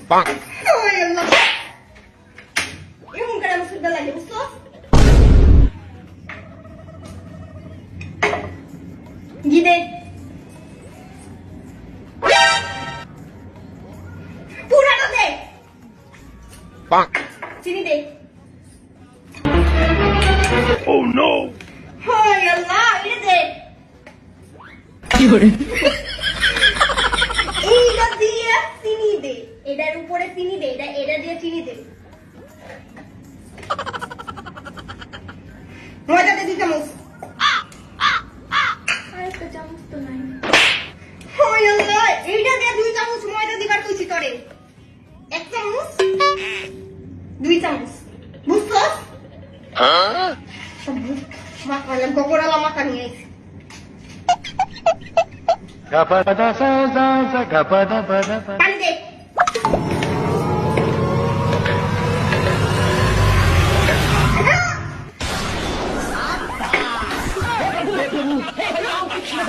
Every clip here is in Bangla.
ওই আল্লাহ এমন করে মুসুর লাগে বুঝছো গিদে পুরাটা দে চিনি দে Oh no! ওই আল্লাহ এটা দে কি করে এইটা দিয়ে চিনি দে এটার উপরে চিনি দে এটা দিয়ে চিনি দে ময়দা দে 2 চামচ আরেকটা চামচ তো নাই ওই আল্লাহ এইটা দিয়ে 2 চামচ ময়দা দিবার কইছি তোরে 1 চামচ 2 চামচ বুঝছস Huh? মাখালাম গোগরালা মাখা নিয়ে আইছি Gapada sa sa sa gapada pada pada. পানি দে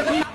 Hey,